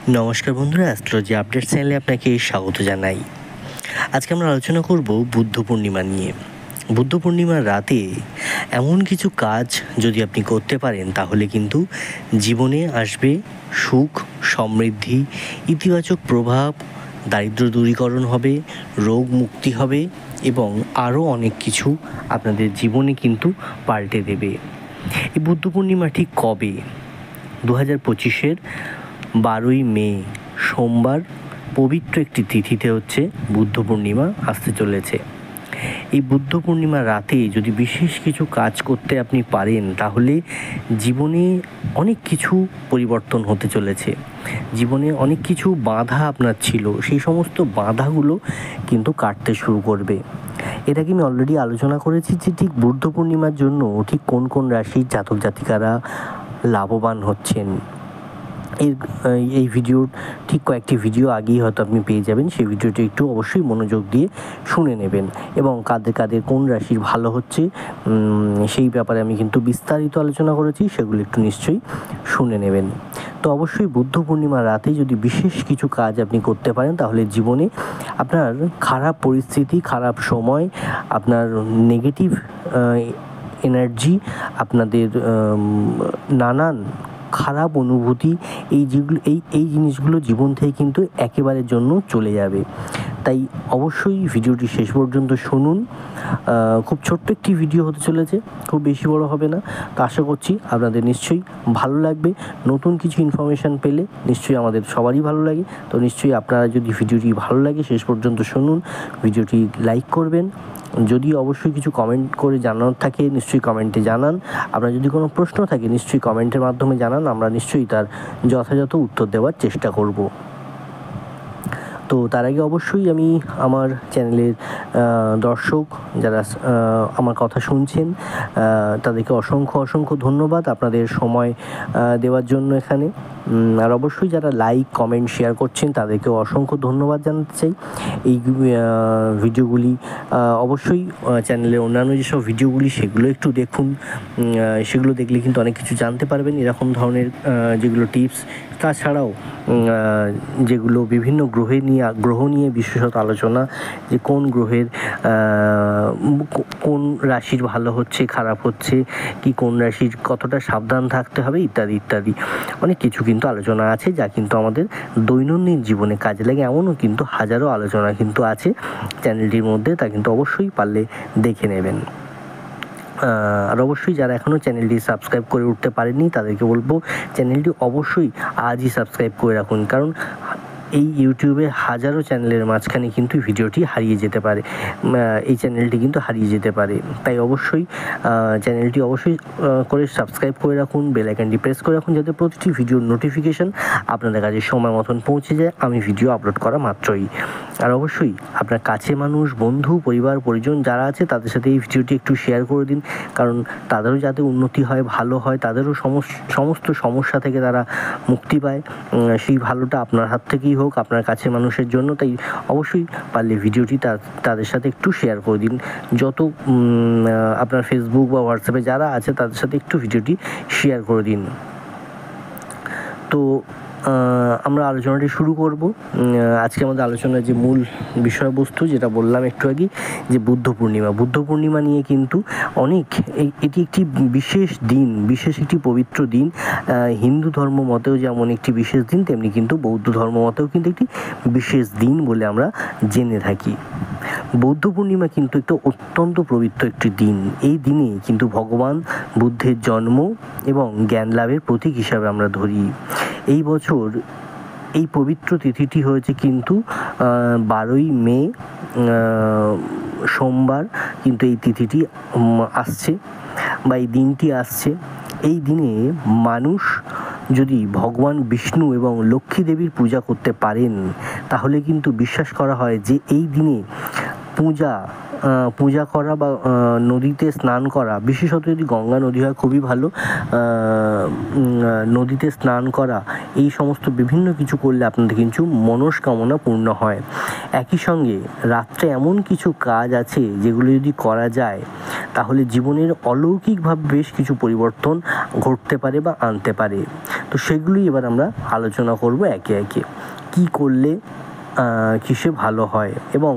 নমস্কার বন্ধুরা, astrology update চ্যানেলে আপনাকে স্বাগত জানাই। আজকে আমরা আলোচনা করব বুদ্ধ পূর্ণিমা নিয়ে। বুদ্ধ পূর্ণিমার রাতে এমন কিছু কাজ যদি আপনি করতে পারেন তাহলে কিন্তু জীবনে আসবে সুখ, সমৃদ্ধি, ইতিবাচক প্রভাব, দারিদ্র্য দূরীকরণ হবে, রোগ মুক্তি হবে এবং আরও অনেক কিছু আপনাদের জীবনে কিন্তু পাল্টে দেবে। এই বুদ্ধ পূর্ণিমা ঠিক কবে? 2025-এর 12ই মে সোমবার পবিত্র একটি তিথিতে হচ্ছে বুদ্ধ পূর্ণিমা আসতে চলেছে। এই বুদ্ধ পূর্ণিমার রাতে যদি বিশেষ কিছু কাজ করতে আপনি পারেন তাহলে জীবনে অনেক কিছু পরিবর্তন হতে চলেছে। জীবনে অনেক কিছু বাধা আপনার ছিল, সেই সমস্ত বাধাগুলো কিন্তু কাটতে শুরু করবে। এটাকে আমি অলরেডি আলোচনা করেছি যে ঠিক বুদ্ধ পূর্ণিমার জন্য ঠিক কোন কোন রাশির জাতক জাতিকারা লাভবান হচ্ছেন। এই ভিডিওর ঠিক কয়েকটি ভিডিও আগেই হয়তো আপনি পেয়ে যাবেন। সেই ভিডিওটি একটু অবশ্যই মনোযোগ দিয়ে শুনে নেবেন এবং কাদের কাদের কোন রাশির ভালো হচ্ছে সেই ব্যাপারে আমি কিন্তু বিস্তারিত আলোচনা করেছি, সেগুলো একটু নিশ্চয়ই শুনে নেবেন। তো অবশ্যই বুদ্ধ পূর্ণিমার রাতে যদি বিশেষ কিছু কাজ আপনি করতে পারেন তাহলে জীবনে আপনার খারাপ পরিস্থিতি, খারাপ সময়, আপনার নেগেটিভ এনার্জি, আপনাদের নানান খারাপ অনুভূতি, এই জিনিসগুলো জীবন থেকে কিন্তু একেবারের জন্য চলে যাবে। তাই অবশ্যই ভিডিওটি শেষ পর্যন্ত শুনুন। খুব ছোট্ট একটি ভিডিও হতে চলেছে, খুব বেশি বড় হবে না। তো আশা করছি আপনাদের নিশ্চয়ই ভালো লাগবে। নতুন কিছু ইনফরমেশান পেলে নিশ্চয়ই আমাদের সবারই ভালো লাগে। তো নিশ্চয়ই আপনারা যদি ভিডিওটি ভালো লাগে শেষ পর্যন্ত শুনুন, ভিডিওটি লাইক করবেন। যদি অবশ্যই কিছু কমেন্ট করে জানানোর থাকে নিশ্চয়ই কমেন্টে জানান। আপনার যদি কোনো প্রশ্ন থাকে নিশ্চয়ই কমেন্টের মাধ্যমে জানান, আমরা নিশ্চয়ই তার যথাযথ উত্তর দেওয়ার চেষ্টা করব। তো তার আগে অবশ্যই আমি আমার চ্যানেলের দর্শক যারা আমার কথা শুনছেন তাদেরকে অসংখ্য ধন্যবাদ আপনাদের সময় দেওয়ার জন্য এখানে। আর অবশ্যই যারা লাইক, কমেন্ট, শেয়ার করছেন তাদেরকেও অসংখ্য ধন্যবাদ জানাতে চাই। এই ভিডিওগুলি অবশ্যই চ্যানেলের অন্যান্য যেসব ভিডিওগুলি সেগুলো একটু দেখুন। সেগুলো দেখলে কিন্তু অনেক কিছু জানতে পারবেন এরকম ধরনের যেগুলো টিপস। তাছাড়াও যেগুলো বিভিন্ন গ্রহ নিয়ে বিশেষত আলোচনা, যে কোন গ্রহের কোন রাশির ভালো হচ্ছে, খারাপ হচ্ছে, কি কোন রাশির কতটা সাবধান থাকতে হবে ইত্যাদি ইত্যাদি অনেক কিছু কিন্তু আলোচনা আছে যা কিন্তু আমাদের দৈনন্দিন জীবনে কাজে লাগে। এমনও কিন্তু হাজারো আলোচনা কিন্তু আছে চ্যানেলটির মধ্যে, তা কিন্তু অবশ্যই পারলে দেখে নেবেন। আর অবশ্যই যারা এখনও চ্যানেলটি সাবস্ক্রাইব করে উঠতে পারেননি তাদেরকে বলবো চ্যানেলটি অবশ্যই আজই সাবস্ক্রাইব করে রাখুন, কারণ এই ইউটিউবে হাজারো চ্যানেলের মাঝখানে কিন্তু ভিডিওটি হারিয়ে যেতে পারে, এই চ্যানেলটি কিন্তু হারিয়ে যেতে পারে। তাই অবশ্যই চ্যানেলটি অবশ্যই করে সাবস্ক্রাইব করে রাখুন, বেল আইকনটি প্রেস করে রাখুন যাতে প্রতিটি ভিডিওর নোটিফিকেশান আপনাদের কাছে সময় মতন পৌঁছে যায় আমি ভিডিও আপলোড করা মাত্রই। আর অবশ্যই আপনার কাছে মানুষ, বন্ধু, পরিবার, পরিজন যারা আছে তাদের সাথে এই ভিডিওটি একটু শেয়ার করে দিন, কারণ তাদেরও যাতে উন্নতি হয়, ভালো হয়, তাদেরও সমস্ত সমস্যা থেকে তারা মুক্তি পায়। সেই ভালোটা আপনার হাত থেকেই হোক, আপনার কাছে মানুষের জন্য। তাই অবশ্যই পারলে ভিডিওটি তাদের সাথে একটু শেয়ার করে দিন। যত আপনার ফেসবুক বা হোয়াটসঅ্যাপে যারা আছে তাদের সাথে একটু ভিডিওটি শেয়ার করে দিন। তো আমরা আলোচনাটি শুরু করব। আজকে আমাদের আলোচনার যে মূল বিষয়বস্তু, যেটা বললাম একটু আগে, যে বুদ্ধ পূর্ণিমা নিয়ে কিন্তু এটি একটি বিশেষ দিন, বিশেষ একটি পবিত্র দিন। হিন্দু ধর্ম মতেও যেমন একটি বিশেষ দিন, তেমনি কিন্তু বৌদ্ধ ধর্ম মতেও কিন্তু একটি বিশেষ দিন বলে আমরা জেনে থাকি। বৌদ্ধ পূর্ণিমা কিন্তু একটা অত্যন্ত পবিত্র একটি দিন। এই দিনে কিন্তু ভগবান বুদ্ধের জন্ম এবং জ্ঞান লাভের প্রতীক হিসাবে আমরা ধরি। এই বছর এই পবিত্র তিথিটি হয়েছে কিন্তু 12ই মে সোমবার কিন্তু এই তিথিটি আসছে বা এই দিনটি আসছে। এই দিনে মানুষ যদি ভগবান বিষ্ণু এবং লক্ষ্মী দেবীর পূজা করতে পারেন তাহলে কিন্তু বিশ্বাস করা হয় যে এই দিনে পূজা করা বা নদীতে স্নান করা, বিশেষত যদি গঙ্গা নদী হয় খুবই ভালো, নদীতে স্নান করা, এই সমস্ত বিভিন্ন কিছু করলে আপনাদের কিছু মনস্কামনা পূর্ণ হয়। একই সঙ্গে রাত্রে এমন কিছু কাজ আছে যেগুলো যদি করা যায় তাহলে জীবনের অলৌকিকভাবে বেশ কিছু পরিবর্তন ঘটতে পারে বা আনতে পারে। তো সেগুলোই এবার আমরা আলোচনা করব একে একে। কী করলে কিসে ভালো হয় এবং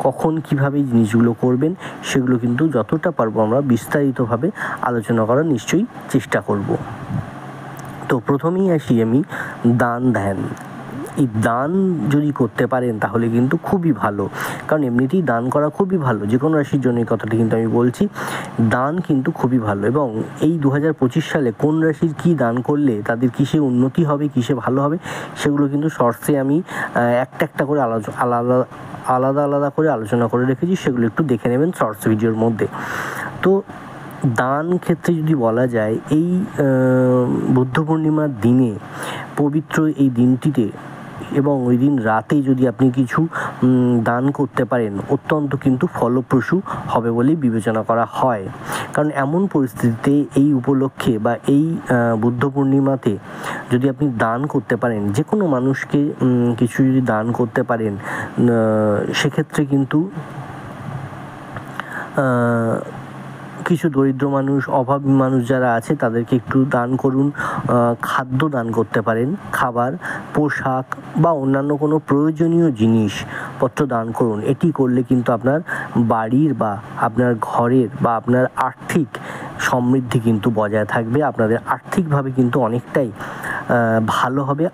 কখন কিভাবে জিনিসগুলো করবেন সেগুলো কিন্তু যতটা পারবো আমরা বিস্তারিতভাবে আলোচনা করার নিশ্চয়ই চেষ্টা করব। তো প্রথমেই আসি আমি দান ধ্যান। এই দান যদি করতে পারেন তাহলে কিন্তু খুবই ভালো, কারণ এমনিতেই দান করা খুবই ভালো, যে কোনো রাশির জন্য এই কথাটি কিন্তু আমি বলছি। দান কিন্তু খুবই ভালো, এবং এই 2025 সালে কোন রাশির কী দান করলে তাদের কিসে উন্নতি হবে, কিসে ভালো হবে, সেগুলো কিন্তু শর্টসে আমি একটা একটা করে আলাদা আলাদা করে আলোচনা করে রেখেছি, সেগুলো একটু দেখে নেবেন শর্টস ভিডিওর মধ্যে। তো দান ক্ষেত্রে যদি বলা যায়, এই বুদ্ধ পূর্ণিমার দিনে, পবিত্র এই দিনটিতে এবং ওই দিন রাতে যদি আপনি কিছু দান করতে পারেন, অত্যন্ত কিন্তু ফলপ্রসূ হবে বলেই বিবেচনা করা হয়। কারণ এমন পরিস্থিতিতে এই উপলক্ষে বা এই বুদ্ধ পূর্ণিমাতে যদি আপনি দান করতে পারেন, যে কোনো মানুষকে কিছু যদি দান করতে পারেন, সেক্ষেত্রে কিন্তু কিছু দরিদ্র মানুষ, অভাবী মানুষ যারা আছে তাদেরকে একটু দান করুন, খাদ্য দান করতে পারেন, খাবার, পোশাক বা অন্যান্য কোনো প্রয়োজনীয় জিনিসপত্র দান করুন। এটি করলে কিন্তু আপনার বাড়ির বা আপনার ঘরের বা আপনার আর্থিক সমৃদ্ধি কিন্তু বজায় থাকবে, আপনাদের আর্থিকভাবে কিন্তু অনেকটাই ভালো হবে।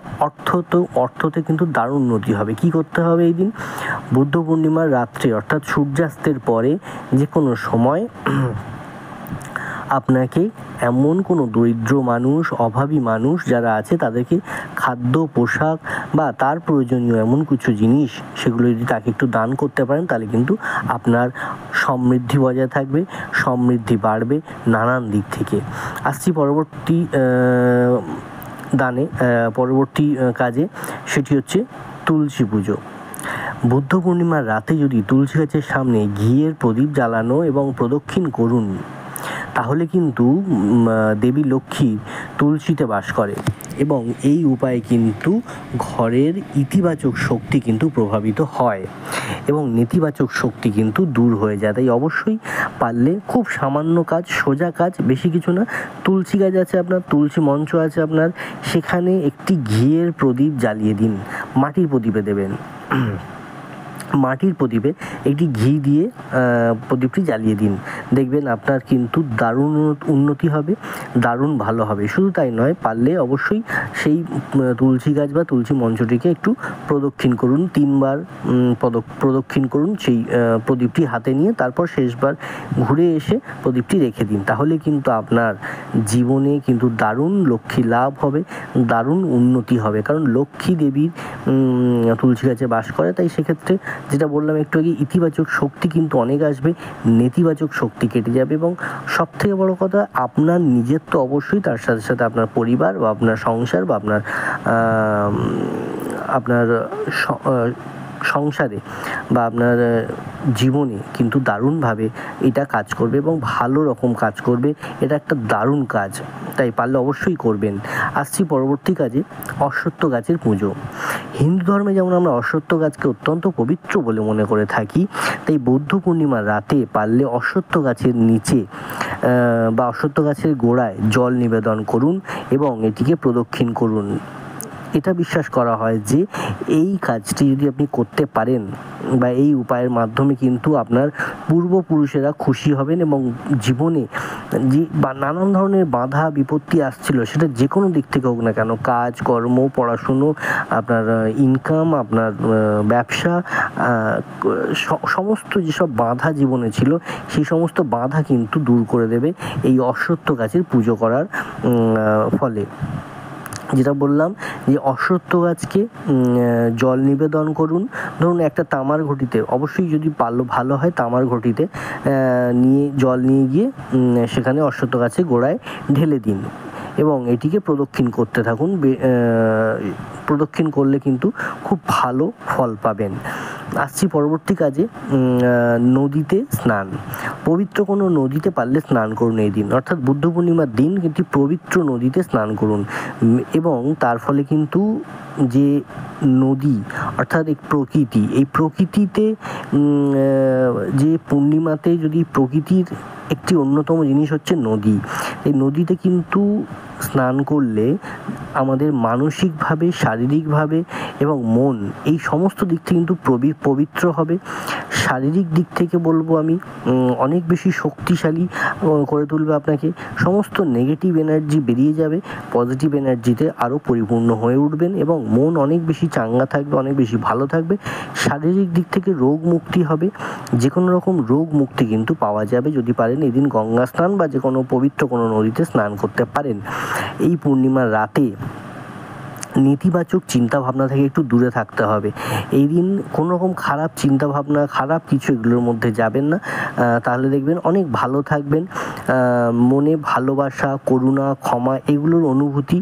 অর্থতে কিন্তু দারুণ উন্নতি হবে। কি করতে হবে এই দিন? বুদ্ধ পূর্ণিমার রাত্রে অর্থাৎ সূর্যাস্তের পরে যে কোনো সময় আপনাকে এমন কোনো দরিদ্র মানুষ, অভাবী মানুষ যারা আছে তাদেরকে খাদ্য, পোশাক বা তার প্রয়োজনীয় এমন কিছু জিনিস, সেগুলো যদি তাকে একটু দান করতে পারেন, তাহলে কিন্তু আপনার সমৃদ্ধি বজায় থাকবে, সমৃদ্ধি বাড়বে নানান দিক থেকে। আসছি পরবর্তী পরবর্তী কাজে, সেটি হচ্ছে তুলসী পুজো। বুদ্ধ পূর্ণিমার রাতে যদি তুলসী গাছের সামনে ঘিয়ের প্রদীপ জ্বালানো এবং প্রদক্ষিণ করুন, তাহলে কিন্তু দেবী লক্ষ্মী তুলসীতে বাস করে, এবং এই উপায়ে কিন্তু ঘরের ইতিবাচক শক্তি কিন্তু প্রভাবিত হয় এবং নেতিবাচক শক্তি কিন্তু দূর হয়ে যায়। তাই অবশ্যই পারলে, খুব সামান্য কাজ, সোজা কাজ, বেশি কিছু না, তুলসী গাছ আছে আপনার, তুলসী মঞ্চ আছে আপনার, সেখানে একটি ঘিয়ের প্রদীপ জ্বালিয়ে দিন। মাটির প্রদীপে দেবেন, মাটির প্রদীপে একটি ঘি দিয়ে প্রদীপটি জ্বালিয়ে দিন। দেখবেন আপনার কিন্তু দারুণ উন্নতি হবে, দারুণ ভালো হবে। শুধু তাই নয়, পারলে অবশ্যই সেই তুলসী গাছ বা তুলসী মঞ্চটিকে একটু প্রদক্ষিণ করুন, 3 বার প্রদক্ষিণ করুন সেই প্রদীপটি হাতে নিয়ে, তারপর শেষবার ঘুরে এসে প্রদীপটি রেখে দিন। তাহলে কিন্তু আপনার জীবনে কিন্তু দারুণ লক্ষ্মী লাভ হবে, দারুণ উন্নতি হবে। কারণ লক্ষ্মী দেবীর তুলসী গাছে বাস করে, তাই সেক্ষেত্রে যেটা বললাম একটু আগে, ইতিবাচক শক্তি কিন্তু অনেক আসবে, নেতিবাচক শক্তি কেটে যাবে, এবং সব থেকে বড় কথা, আপনার নিজের তো অবশ্যই, তার সাথে সাথে আপনার পরিবার বা আপনার সংসার বা আপনার সংসারে বা আপনার জীবনে কিন্তু দারুণভাবে এটা কাজ করবে এবং ভালো রকম কাজ করবে। এটা একটা দারুণ কাজ, তাই পারলে অবশ্যই করবেন। আসছি পরবর্তী কাজে, অশ্বত্থ গাছের পুজো। হিন্দু ধর্মে যেমন আমরা অশ্বত্থ গাছকে অত্যন্ত পবিত্র বলে মনে করে থাকি, তাই বৌদ্ধ পূর্ণিমার রাতে পারলে অশ্বত্থ গাছের নিচে বা অশ্বত্থ গাছের গোড়ায় জল নিবেদন করুন এবং এটিকে প্রদক্ষিণ করুন। এটা বিশ্বাস করা হয় যে এই কাজটি যদি আপনি করতে পারেন বা এই উপায়ের মাধ্যমে কিন্তু আপনার পূর্বপুরুষেরা খুশি হবেন এবং জীবনে যে বা নানান ধরনের বাধা বিপত্তি আসছিল, সেটা যে কোনো দিক থেকে হোক না কেন, কাজ কর্ম, পড়াশুনো, আপনার ইনকাম, আপনার ব্যবসা, সমস্ত যেসব বাধা জীবনে ছিল, সেই সমস্ত বাধা কিন্তু দূর করে দেবে এই অশ্বত্থ গাছের পুজো করার ফলে। যেটা বললাম যে অশ্বত্থ গাছকে জল নিবেদন করুন, ধরুন একটা তামার ঘটিতে, অবশ্যই যদি ভালো হয় তামার ঘটিতে নিয়ে জল নিয়ে গিয়ে সেখানে অশ্বত্থ গাছের গোড়ায় ঢেলে দিন এবং এটিকে প্রদক্ষিণ করতে থাকুন। প্রদক্ষিণ করলে কিন্তু খুব ভালো ফল পাবেন। আসছি পরবর্তী কাজে, নদীতে স্নান। পবিত্র কোনো নদীতে পারলে স্নান করুন এই দিন, অর্থাৎ বুদ্ধ পূর্ণিমার দিন কিন্তু পবিত্র নদীতে স্নান করুন, এবং তার ফলে কিন্তু যে নদী অর্থাৎ এই প্রকৃতিতে যে পূর্ণিমাতে যদি প্রকৃতির একটি অন্যতম জিনিস হচ্ছে নদী, এই নদীতে কিন্তু স্নান করলে আমাদের মানসিকভাবে, শারীরিকভাবে এবং মন এই সমস্ত দিক থেকে কিন্তু পবিত্র হবে। শারীরিক দিক থেকে বলবো আমি অনেক বেশি শক্তিশালী করে তুলবে আপনাকে, সমস্ত নেগেটিভ এনার্জি বেরিয়ে যাবে, পজিটিভ এনার্জিতে আরও পরিপূর্ণ হয়ে উঠবেন এবং মন অনেক বেশি চাঙ্গা থাকবে, অনেক বেশি ভালো থাকবে। শারীরিক দিক থেকে রোগ মুক্তি হবে, যে কোনো রকম রোগ মুক্তি কিন্তু পাওয়া যাবে যদি পারেন এদিন গঙ্গা স্নান বা যে কোনো পবিত্র কোনো নদীতে স্নান করতে পারেন। এই পূর্ণিমার রাতে নেতিবাচক চিন্তাভাবনা থেকে একটু দূরে থাকতে হবে। এই দিন কোনো রকম খারাপ চিন্তাভাবনা, খারাপ কিছু এগুলোর মধ্যে যাবেন না, তাহলে দেখবেন অনেক ভালো থাকবেন। মনে ভালোবাসা, করুণা, ক্ষমা এগুলোর অনুভূতি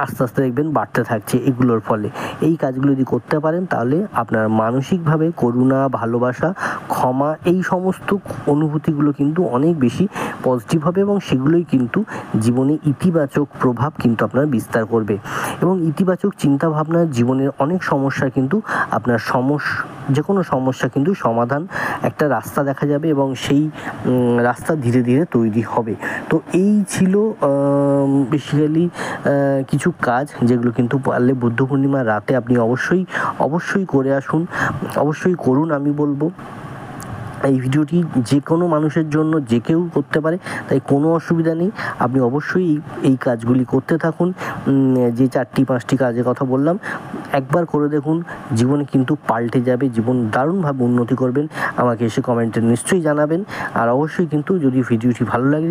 আস্তে আস্তে দেখবেন বাড়তে থাকছে এগুলোর ফলে। এই কাজগুলো যদি করতে পারেন তাহলে আপনার মানসিকভাবে করুণা, ভালোবাসা, ক্ষমা এই সমস্ত অনুভূতিগুলো কিন্তু অনেক বেশি পজিটিভ হবে এবং সেগুলোই কিন্তু জীবনে ইতিবাচক প্রভাব কিন্তু আপনার বিস্তার করবে। এবং ইতিবাচক চিন্তাভাবনা জীবনের অনেক সমস্যা কিন্তু আপনার যে কোনো সমস্যা কিন্তু সমাধান একটা রাস্তা দেখা যাবে এবং সেই রাস্তা ধীরে ধীরে তৈরি হবে। তো এই ছিল বেসিক্যালি কিছু কাজ যেগুলো কিন্তু পারলে বুদ্ধ পূর্ণিমার রাতে আপনি অবশ্যই করে আসুন, অবশ্যই করুন আমি বলবো। এই ভিডিওটি যে কোনো মানুষের জন্য যে কেউ করতে পারে, তাই কোনো অসুবিধা নেই, আপনি অবশ্যই এই কাজগুলি করতে থাকুন। যে 4-5টি কাজের কথা বললাম একবার করে দেখুন, জীবনে কিন্তু পাল্টে যাবে, জীবন দারুণভাবে উন্নতি করবেন। আমাকে এসে কমেন্টে নিশ্চয়ই জানাবেন, আর অবশ্যই কিন্তু যদি ভিডিওটি ভালো লাগে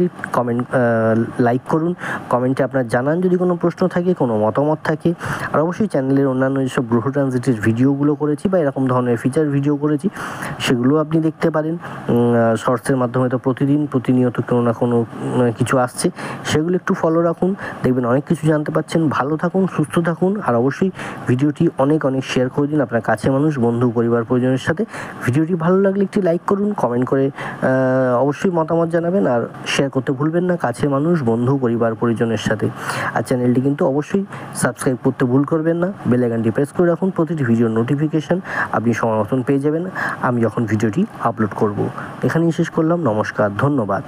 লাইক করুন, কমেন্টে আপনার জানান যদি কোনো প্রশ্ন থাকে, কোনো মতামত থাকে। আর অবশ্যই চ্যানেলের অন্যান্য যেসব গ্রহ ট্রানজিটের ভিডিওগুলো করেছি বা এরকম ধরনের ফিচার ভিডিও করেছি সেগুলো আপনি দেখতে পারেন। শর্টসের মাধ্যমে তো প্রতিনিয়ত কোনো না কোনো কিছু আসছে, সেগুলো একটু ফলো রাখুন, দেখবেন অনেক কিছু জানতে পারছেন। ভালো থাকুন, সুস্থ থাকুন, আর অবশ্যই ভিডিওটি অনেক শেয়ার করে দিন আপনার কাছের মানুষ, বন্ধু, পরিবার, পরিজনের সাথে। ভিডিওটি ভালো লাগলে একটি লাইক করুন, কমেন্ট করে অবশ্যই মতামত জানাবেন, আর শেয়ার করতে ভুলবেন না কাছের মানুষ, বন্ধু, পরিবার, পরিজনের সাথে। আর চ্যানেলটি কিন্তু অবশ্যই সাবস্ক্রাইব করতে ভুল করবেন না, বেল আইকনটি প্রেস করে রাখুন, প্রতিটি ভিডিওর নোটিফিকেশান আপনি সময় মতন পেয়ে যাবেন আমি যখন ভিডিওটি আপলোড করব। এখানেই শেষ করলাম, নমস্কার, ধন্যবাদ।